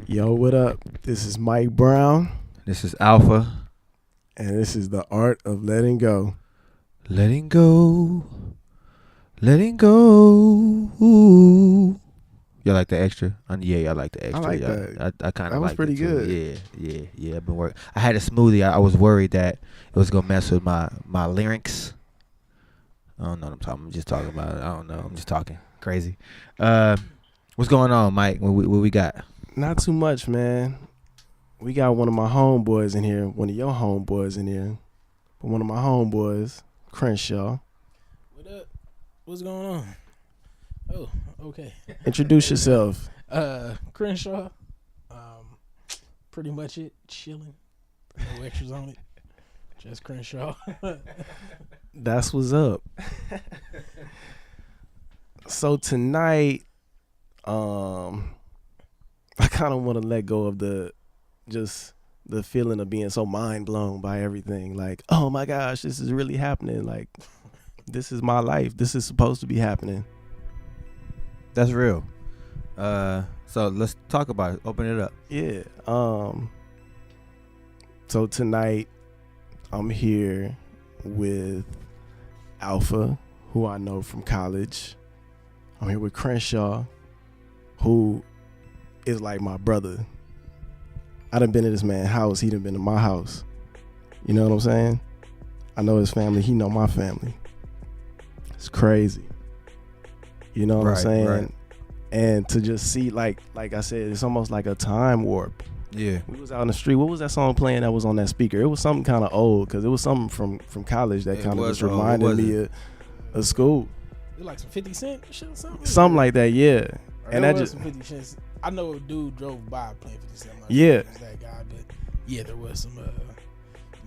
Yo, what up? This is Mike Brown, This is Alpha. and this is the art of letting go. Letting go. Letting go. Ooh. You like the extra? Yeah, I like the extra. I like yeah, that. I kind That of was like pretty it too. good. Yeah. I've been working. I had a smoothie. I was worried that it was gonna mess with my larynx. I don't know what I'm talking. I'm just talking about it. I don't know. I'm just talking crazy. What's going on, Mike? What we got? Not too much, man. We got one of my homeboys in here, one of your homeboys in here, but one of my homeboys, Crenshaw. What up? What's going on? Oh, okay. Introduce yourself. Crenshaw. Pretty much it. Chilling. No extras on it. Just Crenshaw. That's what's up. So tonight, I kind of want to let go of the feeling of being so mind blown by everything. Like, oh my gosh, this is really happening. Like, this is my life. This is supposed to be happening. That's real. So let's talk about it. Open it up. Yeah. So tonight, I'm here with Alfpha, who I know from college. I'm here with Crenshaw, who is like my brother. I done been to this man's house. He done been to my house. You know what I'm saying? I know his family. He know my family. It's crazy. You know what I'm saying? Right. And to just see, like I said, it's almost like a time warp. Yeah. We was out in the street. What was that song playing that was on that speaker? It was something kind of old because it was something from college that kind of just reminded me of school. You like some 50 Cent shit or something? Something like that, yeah. Or And there that was just some 50 Cent. I know a dude drove by playing 50 Cent. I'm not Yeah. sure if it was that guy, but yeah, there was some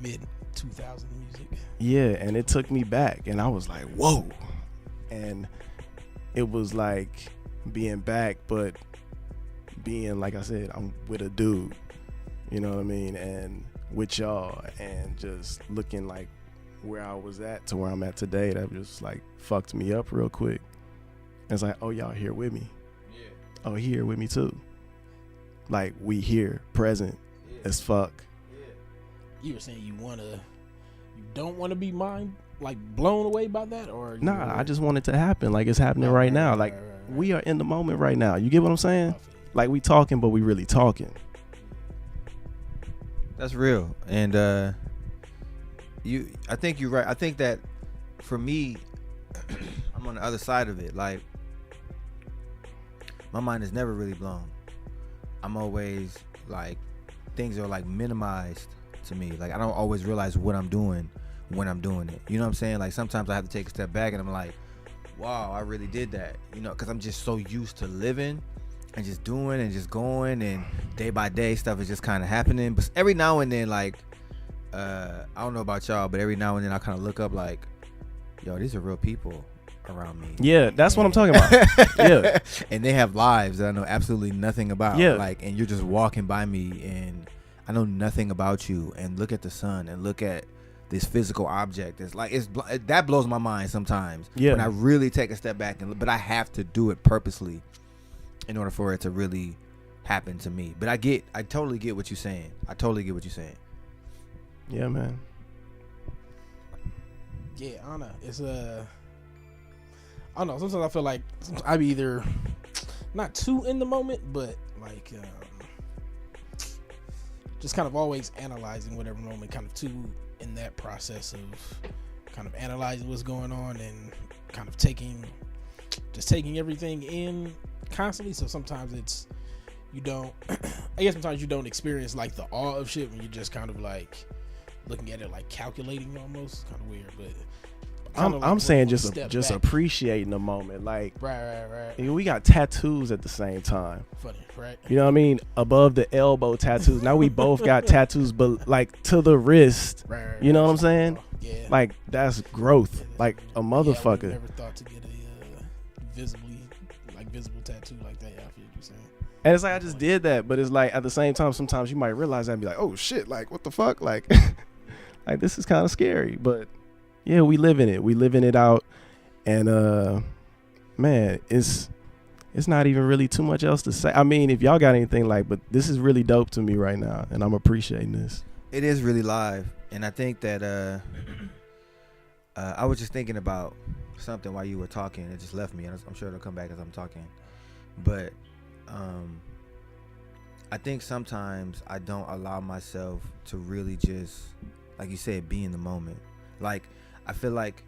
mid 2000 music. yeah, and it took me back, and I was like, whoa. And it was like being back, but being, like I said, I'm with a dude, you know what I mean, and with y'all, and just looking like where I was at to where I'm at today, that just like fucked me up real quick. It's like, oh, y'all here with me. Yeah. Oh, he here with me too. Like, we here, present as fuck. You were saying you don't want to be blown away by that, or Nah, I just want it to happen. Like, it's happening right now. Like, we are in the moment right now. You get what I'm saying? Like, we talking, but we really talking. That's real. And I think you're right. I think that for me, I'm on the other side of it. Like, my mind is never really blown. I'm always like, things are like minimized to me. Like, I don't always realize what I'm doing when I'm doing it. You know what I'm saying? Like, sometimes I have to take a step back and I'm like, wow, I really did that. You know, because I'm just so used to living and just doing and just going, and day by day stuff is just kind of happening. But every now and then, like, I don't know about y'all, but every now and then I kind of look up like, yo, these are real people around me. Yeah, that's what I'm talking about. Yeah. And they have lives that I know absolutely nothing about. Yeah. Like, and you're just walking by me and I know nothing about you, and look at the sun and look at this physical object. It's like, that blows my mind sometimes. Yeah. When I really take a step back but I have to do it purposely in order for it to really happen to me. But I totally get what you're saying. Yeah, man. Yeah, I don't know. It's I don't know. Sometimes I feel like I'm either not too in the moment, but like just kind of always analyzing whatever moment, kind of too in that process of kind of analyzing what's going on and kind of taking everything in constantly. So sometimes sometimes you don't experience like the awe of shit when you're just kind of like looking at it like calculating almost. Kind of weird, but I'm saying just appreciating the moment. Like, right. we got tattoos at the same time. Funny, right? You know what I mean? Above the elbow tattoos. Now we both got tattoos, but like to the wrist. Right. You know what I'm saying? Yeah. Like, that's growth. Like a motherfucker. Yeah, I never thought to get a visible tattoo like that. Yeah, I feel what you're saying. And it's like, I just did that, but it's like at the same time, sometimes you might realize that and be like, oh shit, like what the fuck? Like, like this is kind of scary. But yeah, we live in it. We living it out. And man, it's it's not even really too much else to say. I mean, if y'all got anything but this is really dope to me right now, and I'm appreciating this. It is really live, and I think that I was just thinking about something while you were talking. It just left me, and I'm sure it'll come back as I'm talking. But I think sometimes I don't allow myself to really just, like you said, be in the moment. Like, I feel like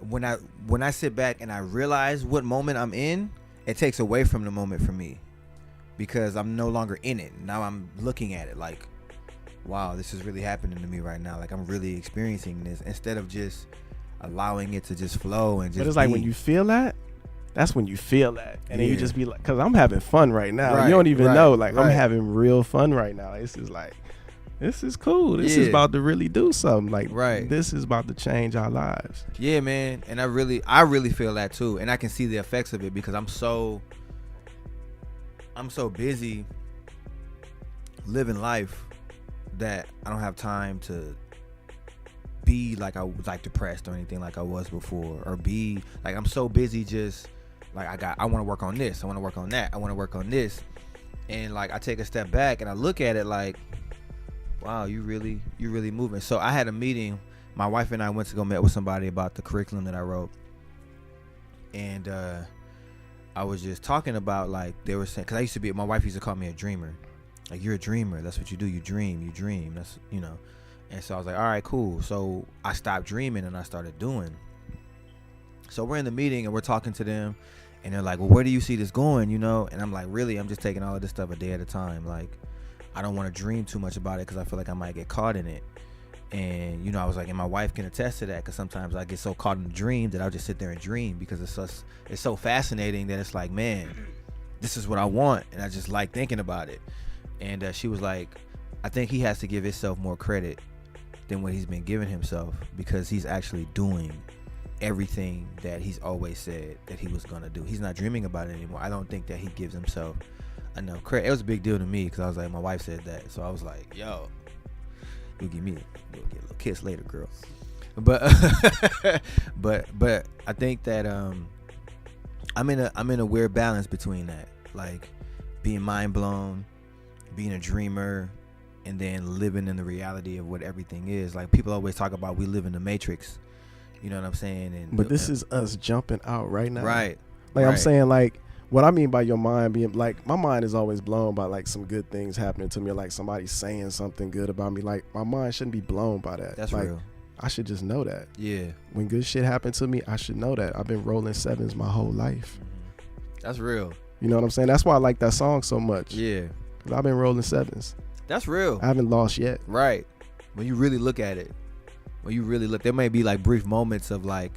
when I sit back and I realize what moment I'm in, it takes away from the moment for me, because I'm no longer in it. Now I'm looking at it like, wow, this is really happening to me right now. Like, I'm really experiencing this, instead of just allowing it to just flow and just. But it's like when you feel that, that's when you feel that, and then you just be like, because I'm having fun right now. You don't even know, like, I'm having real fun right now. This is like, this is cool. This is about to really do something. Like, this is about to change our lives. Yeah, man. And I really feel that too, and I can see the effects of it, because I'm so busy living life that I don't have time to be like I was like depressed or anything like I was before, or be like, I'm so busy just like I want to work on this, I want to work on that, I want to work on this, and like I take a step back and I look at it like, wow, you really moving. So I had a meeting. My wife and I went to go meet with somebody about the curriculum that I wrote, and I was just talking about, like, they were saying, because my wife used to call me a dreamer. Like, you're a dreamer. That's what you do. You dream. That's, you know. And so I was like, all right, cool. So I stopped dreaming and I started doing. So we're in the meeting and we're talking to them, and they're like, well, where do you see this going, you know? And I'm like, really, I'm just taking all of this stuff a day at a time. Like, I don't want to dream too much about it, because I feel like I might get caught in it. And, you know, I was like, and my wife can attest to that, because sometimes I get so caught in the dream that I'll just sit there and dream, because it's so fascinating that it's like, man, this is what I want, and I just like thinking about it. And she was like, I think he has to give himself more credit than what he's been giving himself, because he's actually doing everything that he's always said that he was gonna do. He's not dreaming about it anymore. I don't think that he gives himself enough credit. It was a big deal to me, because I was like, my wife said that, so I was like, yo, you'll get a little kiss later, girl. But but I think that I'm in a weird balance between that, like being mind blown, being a dreamer, and then living in the reality of what everything is. Like, people always talk about we live in the Matrix, you know what I'm saying? But this is us jumping out right now, right? Like, I'm saying, like, what I mean by your mind being, like, my mind is always blown by, like, some good things happening to me, or like somebody saying something good about me. Like, my mind shouldn't be blown by that. That's like, real. I should just know that. Yeah. When good shit happened to me, I should know that. I've been rolling sevens my whole life. That's real. You know what I'm saying? That's why I like that song so much. Yeah. Because I've been rolling sevens. That's real. I haven't lost yet. Right. When you really look at it, there may be like brief moments of like,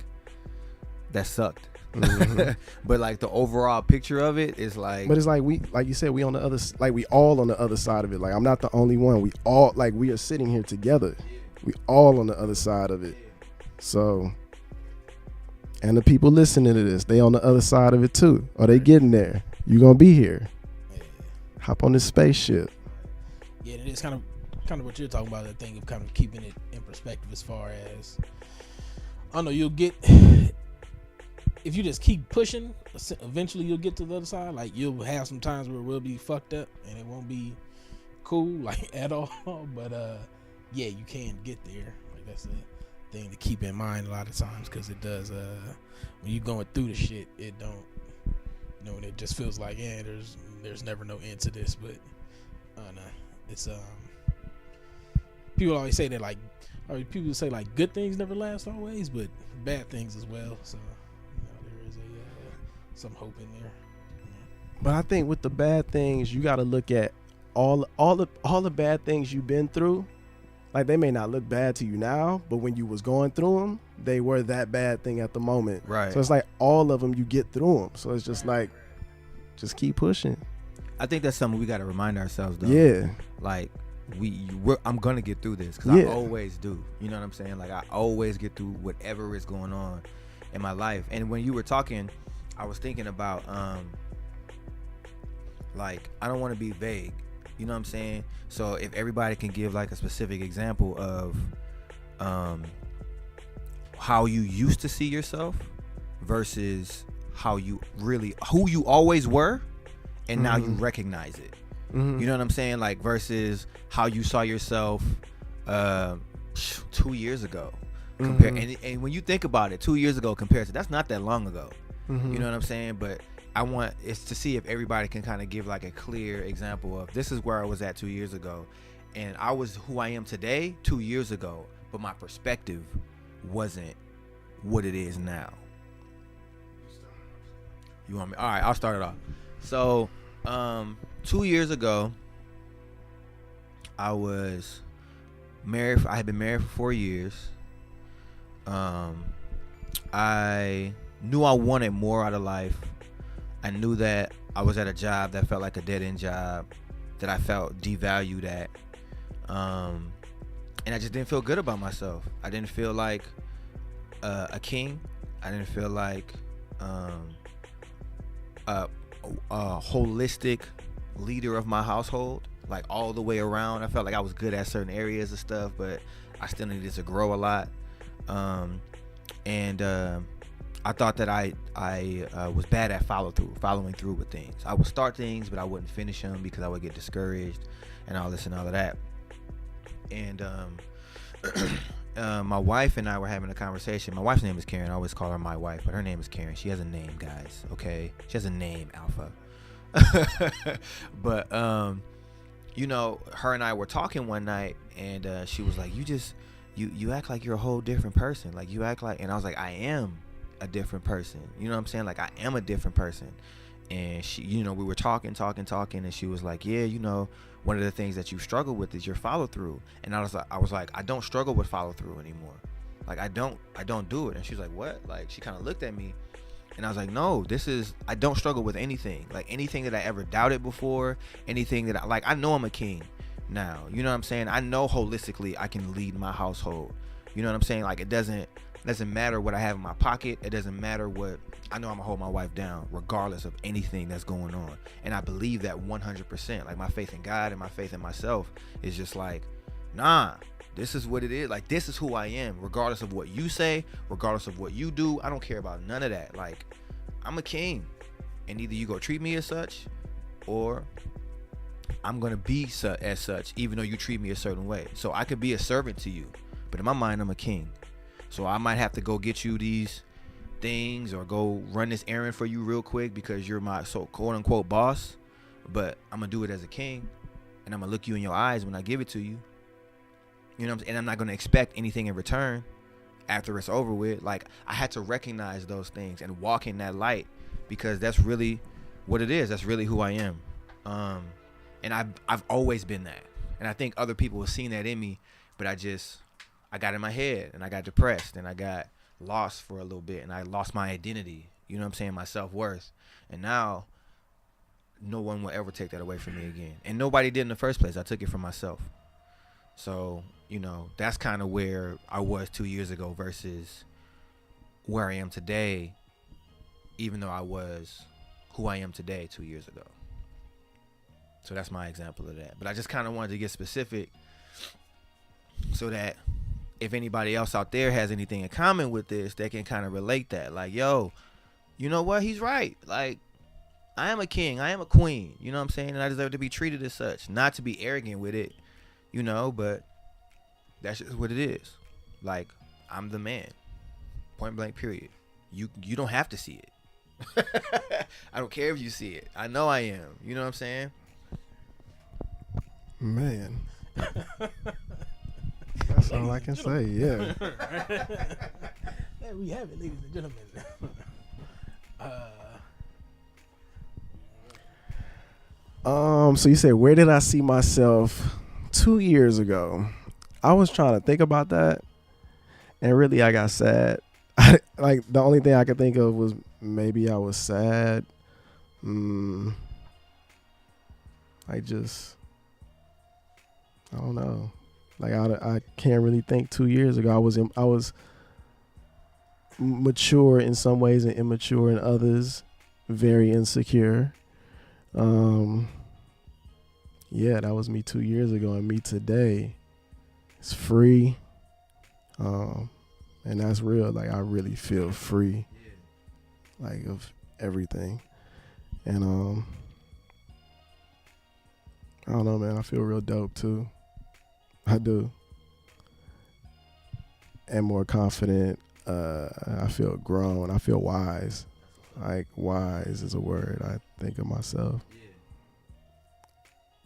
that sucked. Mm-hmm. But like the overall picture of it is like. But it's like like you said, we on the other, like we all on the other side of it. Like, I'm not the only one. We all, like, we are sitting here together. We all on the other side of it. So, and the people listening to this, they on the other side of it too. Are they getting there? You gonna be here. Hop on this spaceship. Yeah, it is kind of what you're talking about, that thing of kind of keeping it in perspective, as far as, I don't know, you'll get, if you just keep pushing, eventually you'll get to the other side. Like, you'll have some times where it will be fucked up and it won't be cool, like, at all. But yeah, you can get there. Like, that's the thing to keep in mind a lot of times, because it does, when you're going through the shit, it don't, you know, and it just feels like, yeah, there's never no end to this. But I don't know, it's people always say that, like, or people say like good things never last always, but bad things as well. So, you know, there is some hope in there. But I think with the bad things, you got to look at all the bad things you've been through. Like, they may not look bad to you now, but when you was going through them, they were that bad thing at the moment. Right. So it's like all of them, you get through them. So it's just like, just keep pushing. I think that's something we got to remind ourselves, though. Yeah. Like, I'm gonna get through this, because I always do. You know what I'm saying? Like, I always get through whatever is going on in my life. And when you were talking, I was thinking about like, I don't want to be vague. You know what I'm saying? So if everybody can give like a specific example of how you used to see yourself versus who you always were, and now you Mhm. recognize it. Mhm. You know what I'm saying? Like versus how you saw yourself 2 years ago. And when you think about it, 2 years ago compared to that's not that long ago. Mhm. You know what I'm saying? But I want it's to see if everybody can kind of give like a clear example of this is where I was at 2 years ago, and I was who I am today 2 years ago, but my perspective wasn't what it is now. You want me? All right, I'll start it off. So, 2 years ago, I was married. I had been married for 4 years. I knew I wanted more out of life. I knew that I was at a job that felt like a dead-end job, that I felt devalued at. And I just didn't feel good about myself. I didn't feel like a king. I didn't feel like a holistic leader of my household, like all the way around. I felt like I was good at certain areas of stuff, but I still needed to grow a lot. I thought that I was bad at following through with things. I would start things, but I wouldn't finish them because I would get discouraged and all this and all of that. And my wife and I were having a conversation. My wife's name is Karen. I always call her my wife, but her name is Karen. She has a name, guys. Okay, she has a name, Alpha. But her and I were talking one night, and she was like, you act like you're a whole different person. Like you act like, and I was like, I am a different person. You know what I'm saying? Like I am a different person. And she, we were talking, and she was like, yeah, one of the things that you struggle with is your follow through. And I was like, I don't struggle with follow through anymore. Like I don't do it. And she was like, what? Like she kind of looked at me, and I was like, no, I don't struggle with anything. Like anything that I ever doubted before, anything that I know I'm a king now. You know what I'm saying? I know holistically I can lead my household. You know what I'm saying? Like it doesn't matter what I have in my pocket. It doesn't matter what, I know I'm gonna hold my wife down regardless of anything that's going on. And I believe that 100%. Like my faith in God and my faith in myself is just like, nah, this is what it is. Like this is who I am, regardless of what you say, regardless of what you do. I don't care about none of that. Like I'm a king, and either you go treat me as such, or I'm gonna be as such, even though you treat me a certain way. So I could be a servant to you, but in my mind I'm a king. So I might have to go get you these things or go run this errand for you real quick because you're my quote unquote boss, but I'm gonna do it as a king, and I'm gonna look you in your eyes when I give it to you. You know what I'm saying? And I'm not gonna expect anything in return after it's over with. Like I had to recognize those things and walk in that light, because that's really what it is. That's really who I am. And I've always been that. And I think other people have seen that in me, but I got in my head, and I got depressed, and I got lost for a little bit, and I lost my identity, you know what I'm saying, my self-worth. And now no one will ever take that away from me again, and nobody did in the first place. I took it from myself. So that's kind of where I was 2 years ago versus where I am today, even though I was who I am today 2 years ago. So that's my example of that. But I just kind of wanted to get specific so that if anybody else out there has anything in common with this, they can kind of relate that. Like, yo, you know what? He's right. Like, I am a king. I am a queen. You know what I'm saying? And I deserve to be treated as such. Not to be arrogant with it, but that's just what it is. Like, I'm the man. Point blank, period. You don't have to see it. I don't care if you see it. I know I am. You know what I'm saying? Man. That's all I can say, yeah. There we have it, ladies and gentlemen. So you say, where did I see myself 2 years ago? I was trying to think about that, and really I got sad. Like the only thing I could think of was maybe I was sad. I don't know. Like I can't really think 2 years ago. I was mature in some ways and immature in others, very insecure. Yeah, that was me 2 years ago, and me today is free. And that's real. Like I really feel free. Like of everything. And I don't know, man. I feel real dope too. I do. And more confident. I feel grown. I feel wise. Like, wise is a word I think of myself.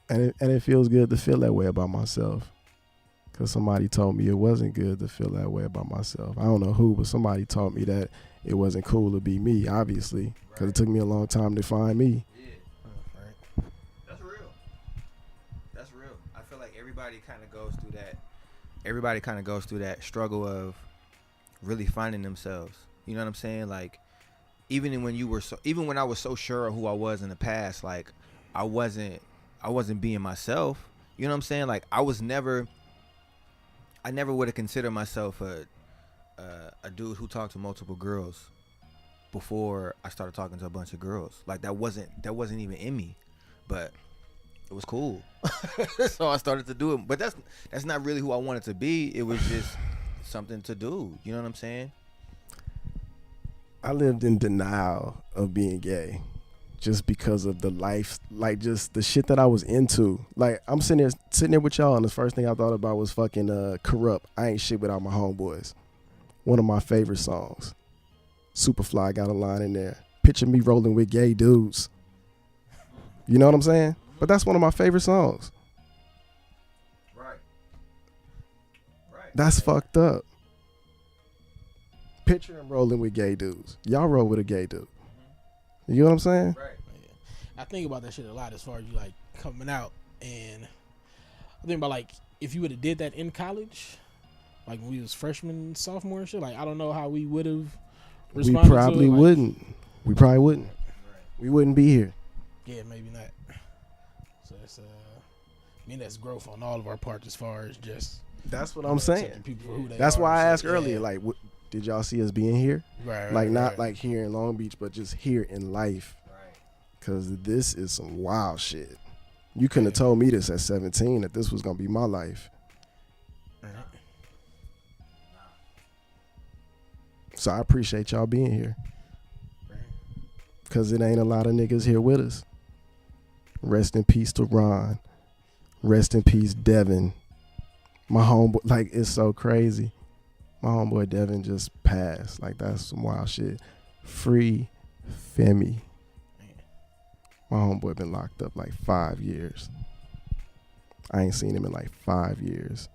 And it feels good to feel that way about myself. Because somebody told me it wasn't good to feel that way about myself. I don't know who, but somebody taught me that it wasn't cool to be me, obviously. Because it took me a long time to find me. Right. That's real. That's real. I feel like everybody kind of goes through that. Everybody kind of goes through that struggle of really finding themselves. You know what I'm saying? Like, even when I was so sure of who I was in the past, like, I wasn't being myself. You know what I'm saying? Like, I never would have considered myself a dude who talked to multiple girls before I started talking to a bunch of girls. Like, that wasn't even in me, but it was cool. So I started to do it. But that's not really who I wanted to be. It was just something to do. You know what I'm saying? I lived in denial of being gay just because of the life, like, just the shit that I was into. Like, I'm sitting there with y'all, and the first thing I thought about was fucking Corrupt. I Ain't Shit Without My Homeboys. One of my favorite songs. Superfly got a line in there. Picture me rolling with gay dudes. You know what I'm saying? But that's one of my favorite songs. Right. That's fucked up. Picture him rolling with gay dudes. Y'all roll with a gay dude. You know what I'm saying? Right. I think about that shit a lot as far as you like coming out, and I think about like if you would have did that in college, like when we was freshmen, sophomore and shit. Like, I don't know how we would have responded. We probably to it. Like, wouldn't. We probably wouldn't. We wouldn't be here. Yeah, maybe not. So it's I mean, that's growth on all of our parts as far as just. That's what I'm saying. accepting people for who they That's are. why I asked So, earlier, yeah. like, did y'all see us being here? Right. Like, not right. like here in Long Beach, but just here in life. Right. Because this is some wild shit. You couldn't have told me this at 17 that this was going to be my life. Right. So I appreciate y'all being here. Right. Because it ain't a lot of niggas here with us. Rest in peace to Ron. Rest in peace, Devin. My homeboy, like, it's so crazy. My homeboy Devin just passed. Like, that's some wild shit. Free Femi. My homeboy been locked up like 5 years. I ain't seen him in like 5 years.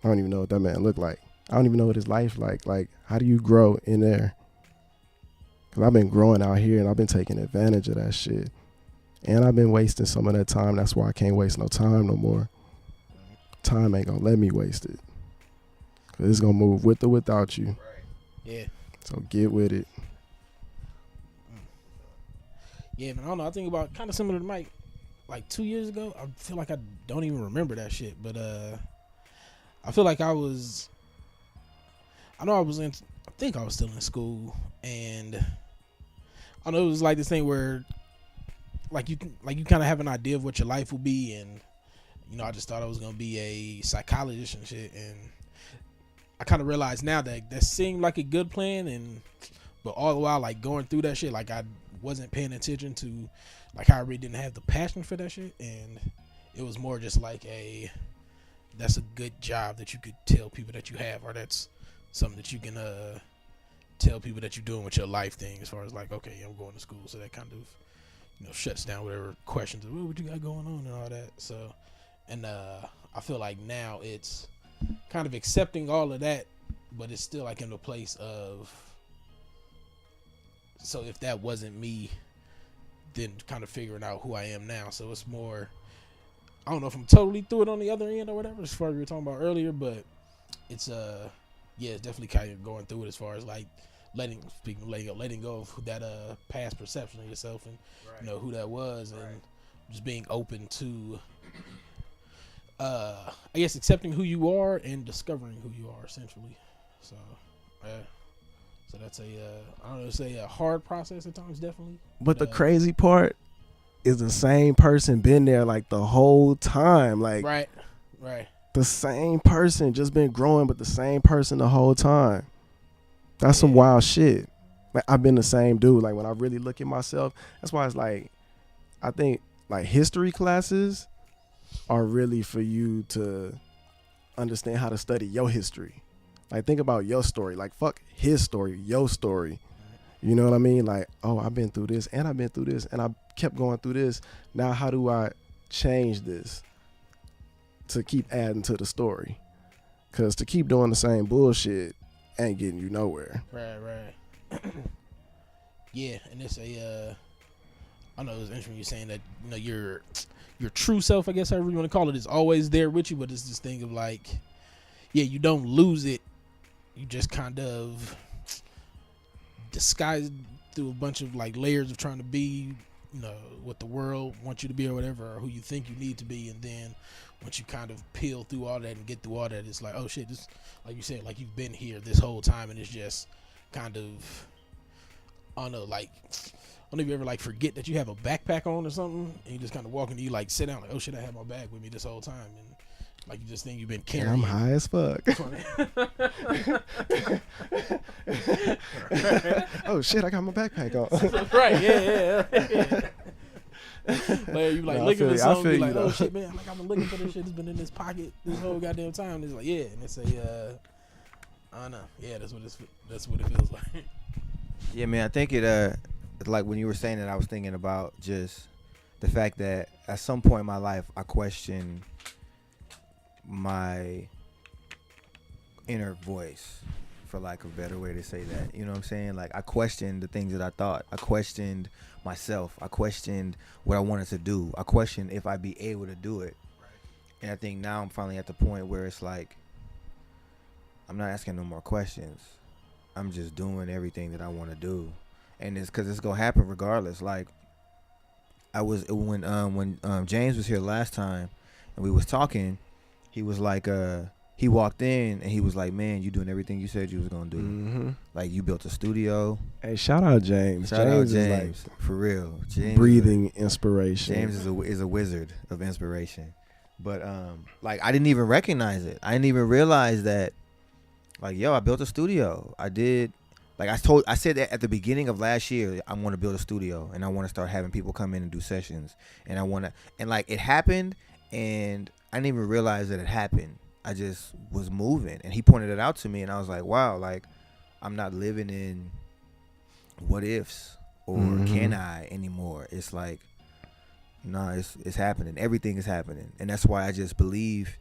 I don't even know what that man looked like. I don't even know what his life like. Like, how do you grow in there? Because I've been growing out here and I've been taking advantage of that shit. And I've been wasting some of that time. That's why I can't waste no time no more. Time ain't gonna let me waste it. Because it's gonna move with or without you. Right. Yeah. So get with it. Yeah, man. I don't know. I think about kind of similar to Mike. Like 2 years ago, I feel like I don't even remember that shit. But I feel like I think I was still in school, and I know it was like this thing where, like you kind of have an idea of what your life will be, and you know, I just thought I was gonna be a psychologist and shit, and I kind of realized now that seemed like a good plan, but all the while like going through that shit, like I wasn't paying attention to like how I really didn't have the passion for that shit, and it was more just like that's a good job that you could tell people that you have, or that's something that you can tell people that you're doing with your life thing, as far as like, okay, I'm going to school, so that kind of, you know, shuts down whatever questions of what you got going on and all that. So, and I feel like now it's kind of accepting all of that, but it's still like in the place of, so if that wasn't me, then kind of figuring out who I am now. So it's more, I don't know if I'm totally through it on the other end or whatever, as far as we were talking about earlier, but it's it's definitely kind of going through it as far as like letting go of that past perception of yourself, and you know who that was, and just being open to I guess accepting who you are and discovering who you are, essentially. So so that's I don't know, say a hard process at times, definitely. But the crazy part is the same person been there like the whole time. Like, right. The same person just been growing, but the same person the whole time. That's some wild shit. Like I've been the same dude. Like when I really look at myself, that's why it's like I think like history classes are really for you to understand how to study your history. Like think about your story. Like fuck his story, your story. You know what I mean? Like, oh, I've been through this and I've been through this and I kept going through this. Now how do I change this to keep adding to the story? Because to keep doing the same bullshit ain't getting you nowhere. Right. Yeah, and it's I know it was interesting you saying that, you know, your true self, I guess however you want to call it, is always there with you, but it's this thing of like, yeah, you don't lose it. You just kind of disguise it through a bunch of like layers of trying to be, you know, what the world wants you to be or whatever, or who you think you need to be. And then once you kind of peel through all that and get through all that, it's like, oh shit, this, like you said, like you've been here this whole time, and it's just kind of, I don't know, like, I don't know if you ever like forget that you have a backpack on or something, and you just kind of walk into, you like sit down like, oh shit, I had my bag with me this whole time, and like you just think you've been carrying. And I'm high as fuck. Oh shit, I got my backpack on. Right, yeah. Like you like looking for something, you like, oh shit, man, like I've been looking for this shit. It's been in this pocket this whole goddamn time. And it's like, yeah, and it's a, I don't know, yeah, that's what it feels like. Yeah, man, I think it like when you were saying that, I was thinking about just the fact that at some point in my life I questioned my inner voice, for lack of a better way to say that. You know what I'm saying? Like I questioned the things that I thought. I questioned myself. I questioned what I wanted to do. I questioned if I'd be able to do it. Right. And I think now I'm finally at the point where it's like I'm not asking no more questions. I'm just doing everything that I want to do. And it's because it's gonna happen regardless. Like I was when James was here last time and we was talking, he was like he walked in and he was like, man, you doing everything you said you was gonna do. Mm-hmm. Like you built a studio. Hey, shout out James. James is like, for real. James breathing inspiration. James is a wizard of inspiration. But like I didn't even recognize it. I didn't even realize that. Like, yo, I built a studio. I did. Like I said that at the beginning of last year, I want to build a studio and I want to start having people come in and do sessions. And I want to, and like it happened, and I didn't even realize that it happened. I just was moving, and he pointed it out to me, and I was like, wow, like I'm not living in what ifs or can I anymore. It's like, no, it's happening. Everything is happening, and that's why I just believe.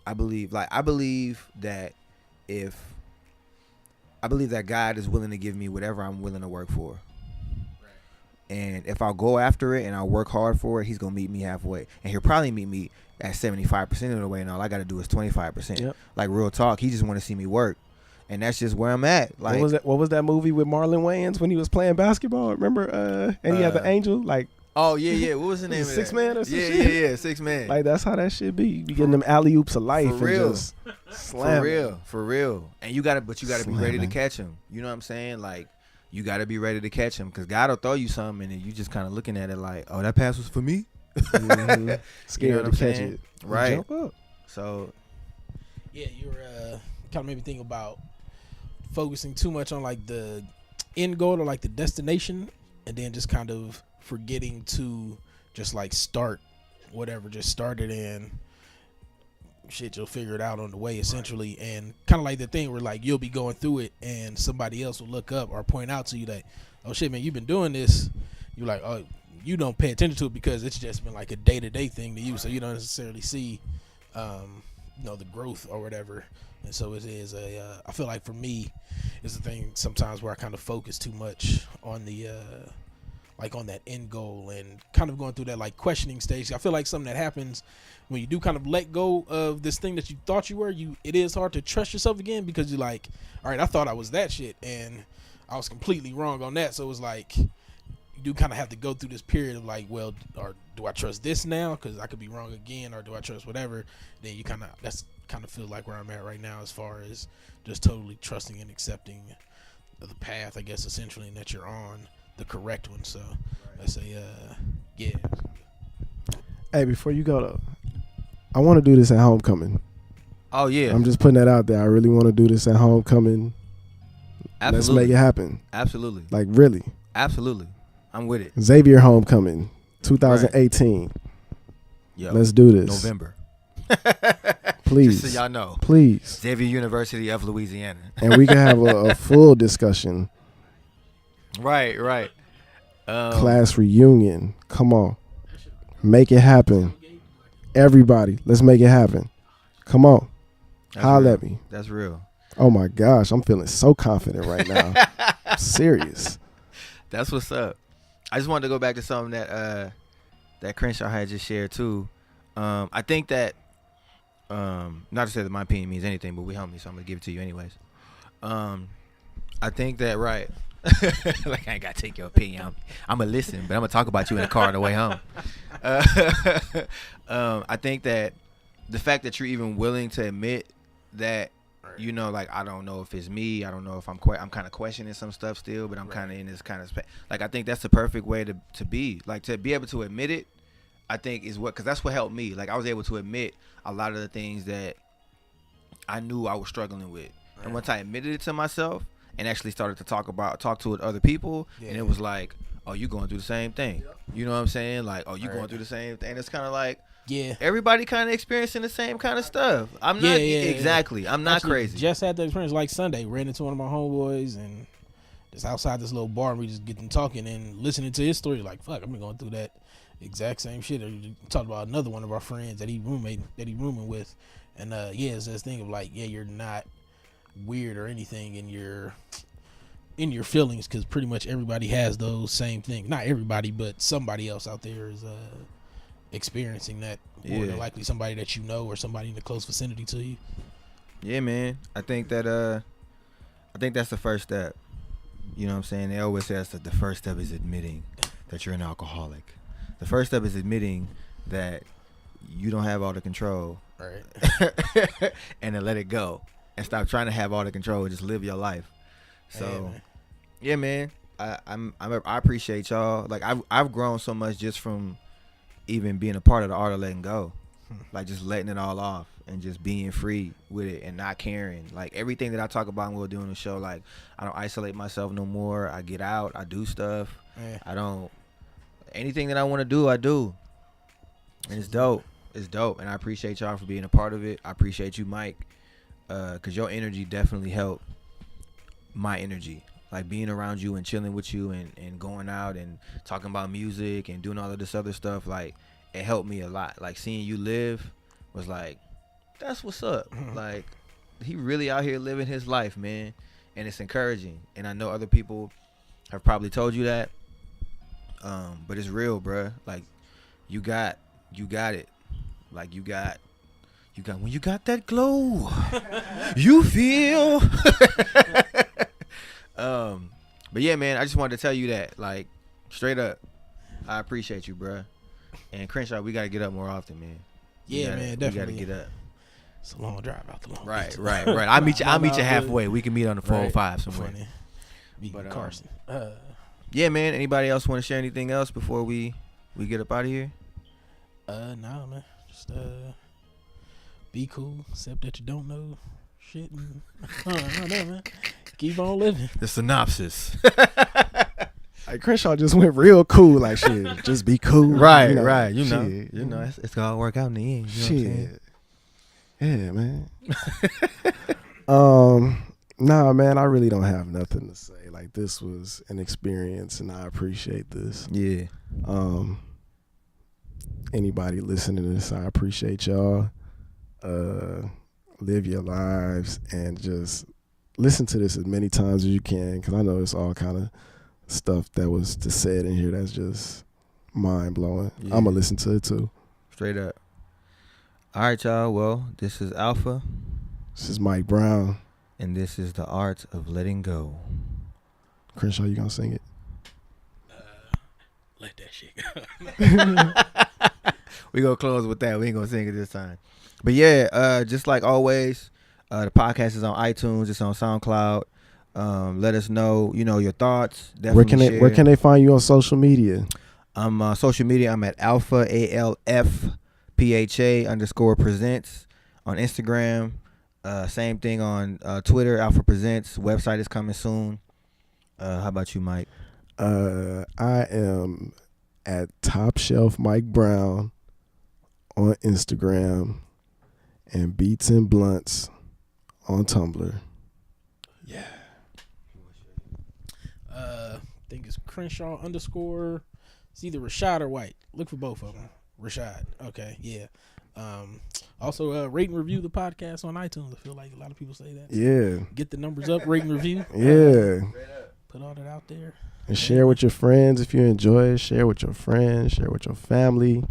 I believe that I believe that God is willing to give me whatever I'm willing to work for. And if I'll go after it and I'll work hard for it, he's going to meet me halfway. And he'll probably meet me at 75% of the way, and all I got to do is 25%. Yep. Like, real talk, he just want to see me work. And that's just where I'm at. Like, what was that movie with Marlon Wayans when he was playing basketball? Remember? And he had the angel, like. Oh, yeah. What was the name of that? 6 Man or some shit? Yeah, 6 Man. Like, that's how that shit be. You be getting them alley-oops of life. For real. And just slam. For real. And you got to be ready to catch him. You know what I'm saying? Like, you got to be ready to catch him, because God will throw you something and you just kind of looking at it like, oh, that pass was for me? Mm-hmm. Scared you know to catch it. Right. Jump up. So. Yeah, you're kind of made me think about focusing too much on like the end goal or like the destination, and then just kind of forgetting to just like start whatever, just start it, and shit, you'll figure it out on the way, essentially. Right. And kind of like the thing where like you'll be going through it and somebody else will look up or point out to you that, oh shit, man, you've been doing this. You're like, oh, you don't pay attention to it because it's just been like a day-to-day thing to you. Right. So you don't necessarily see the growth or whatever. And so it is I feel like for me it's the thing sometimes where I kind of focus too much on the like on that end goal and kind of going through that like questioning stage. I feel like something that happens when you do kind of let go of this thing that you thought you were, it is hard to trust yourself again, because you're like, all right, I thought I was that shit and I was completely wrong on that. So it's like you do kind of have to go through this period of like, well, or do I trust this now because I could be wrong again, or do I trust whatever? Then you that's kind of feel like where I'm at right now as far as just totally trusting and accepting the path, I guess, essentially, and that you're on the correct one. So I say, yeah. Hey, before you go though, I want to do this at homecoming. Oh yeah, I'm just putting that out there. I really want to do this at homecoming. Let's make it happen. Absolutely. Like, really. Absolutely. I'm with it. Xavier Homecoming, 2018. Right. Yo, let's do this. November. Please. Just so y'all know. Please. Xavier University of Louisiana. And we can have a full discussion. Right. Class reunion. Come on. Make it happen. Everybody, let's make it happen. Come on. Holla at me. That's real. Oh my gosh, I'm feeling so confident right now. I'm serious. That's what's up. I just wanted to go back to something that Crenshaw had just shared too. I think that not to say that my opinion means anything, but we homies, so I'm gonna give it to you anyways. I think that right. Like I ain't gotta take your opinion. I'm gonna listen, but I'm gonna talk about you in the car on the way home. I think that the fact that you're even willing to admit that, you know, like, I don't know if it's me. I don't know if I'm kind of questioning some stuff still, but I'm kind of in this kind of like, I think that's the perfect way to be. Like, to be able to admit it, I think is because that's what helped me. Like, I was able to admit a lot of the things that I knew I was struggling with. Right. And once I admitted it to myself and actually started to talk to it with other people, and it was like, oh, you going through the same thing. You know what I'm saying? Like, oh, you going through the same thing. And it's kind of like, everybody kind of experiencing the same kind of stuff. I'm not exactly. I'm not crazy. Just had the experience like Sunday. Ran into one of my homeboys and just outside this little bar. And we just getting talking and listening to his story. Like, fuck, I've been going through that exact same shit. We talked about another one of our friends that he rooming with, and it's this thing of like, you're not weird or anything in your feelings, because pretty much everybody has those same things. Not everybody, but somebody else out there is experiencing that, more than likely somebody that you know or somebody in the close vicinity to you. Yeah, man. I think that's the first step. You know what I'm saying? They always say that the first step is admitting that you're an alcoholic. The first step is admitting that you don't have all the control, right? And to let it go and stop trying to have all the control and just live your life. So, yeah, man. I appreciate y'all. Like, I've grown so much just from even being a part of the art of letting go, like just letting it all off and just being free with it and not caring. Like, everything that I talk about and we'll do on the show, like, I don't isolate myself no more. I get out, I do stuff. Anything that I want to do, I do. And it's dope. It's dope. And I appreciate y'all for being a part of it. I appreciate you, Mike, because your energy definitely helped my energy. Like, being around you and chilling with you and going out and talking about music and doing all of this other stuff, like, it helped me a lot. Like, seeing you live was like, that's what's up. Like, he really out here living his life, man. And it's encouraging. And I know other people have probably told you that. But it's real, bruh. Like, you got it. Like, you got when you got that glow, you feel. But yeah, man, I just wanted to tell you that, like, straight up, I appreciate you, bruh. And Crenshaw, we gotta get up more often, man. Man, definitely. We gotta get up. It's a long drive out the long. Right. I'll meet you halfway. We can meet on the 405 somewhere. But Carson. Yeah, man. Anybody else want to share anything else before we get up out of here? No, man. Just be cool, except that you don't know shit. And, I don't know, man. Keep on living. The synopsis. Like, Crenshaw just went real cool, like, shit, just be cool. Right. You know, it's gonna work out in the end. You know shit. Yeah, man. Nah, man, I really don't have nothing to say. Like, this was an experience, and I appreciate this. Yeah. Anybody listening to this, I appreciate y'all. Live your lives and just listen to this as many times as you can, because I know it's all kind of stuff that was just said in here that's just mind-blowing. Yeah. I'm going to listen to it, too. Straight up. All right, y'all. Well, this is Alpha. This is Mike Brown. And this is The Art of Letting Go. Crenshaw, you going to sing it? Let that shit go. We going to close with that. We ain't going to sing it this time. But yeah, just like always, the podcast is on iTunes. It's on SoundCloud. Let us know, your thoughts. Definitely where can they find you on social media? I'm social media. I'm at Alfpha, ALFPHA _ presents on Instagram. Same thing on Twitter. Alpha Presents. Website is coming soon. How about you, Mike? I am at Top Shelf Mike Brown on Instagram and Beats and Blunts on Tumblr. Yeah. I think it's Crenshaw _ It's either Rashad or White. Look for both of them. Rashad. Okay. Yeah. Also, rate and review the podcast on iTunes. I feel like a lot of people say that. Yeah. Get the numbers up. Rate and review. Yeah. Put all that out there. And share with your friends if you enjoy it. Share with your friends. Share with your family.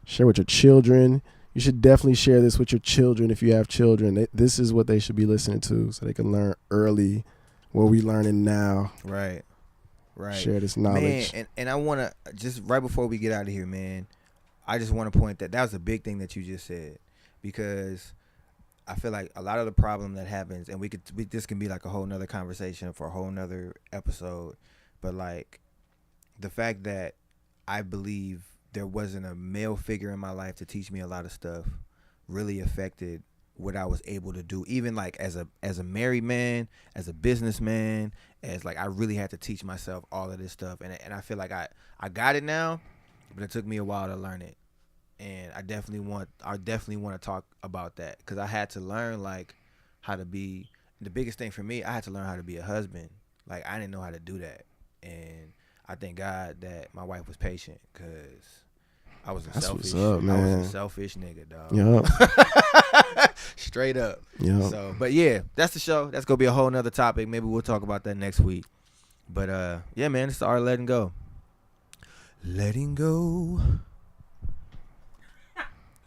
Share with your children. You should definitely share this with your children if you have children. This is what they should be listening to so they can learn early what we learning now. Right. Share this knowledge. Man, and I want to, just right before we get out of here, man, I just want to point that was a big thing that you just said, because I feel like a lot of the problem that happens, and this can be like a whole nother conversation for a whole nother episode, but like the fact that I believe there wasn't a male figure in my life to teach me a lot of stuff really affected what I was able to do, even like as a married man, as a businessman, as like I really had to teach myself all of this stuff, and I feel like I got it now, but it took me a while to learn it, and I definitely want to talk about that, because I had to learn like how to be. The biggest thing for me, I had to learn how to be a husband. Like I didn't know how to do that, and I thank God that my wife was patient, because I was a selfish nigga, dog. Yup. Straight up. Yup. So, but yeah, that's the show. That's gonna be a whole nother topic. Maybe we'll talk about that next week. But yeah, man, it's the art of letting go. Letting go.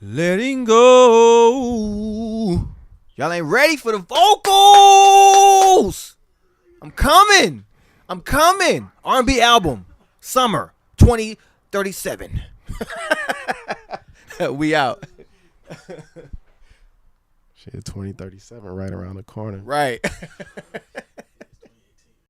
Letting go. Y'all ain't ready for the vocals. I'm coming. R&B album, summer 2037. We out. Shit, 2037 right around the corner. Right.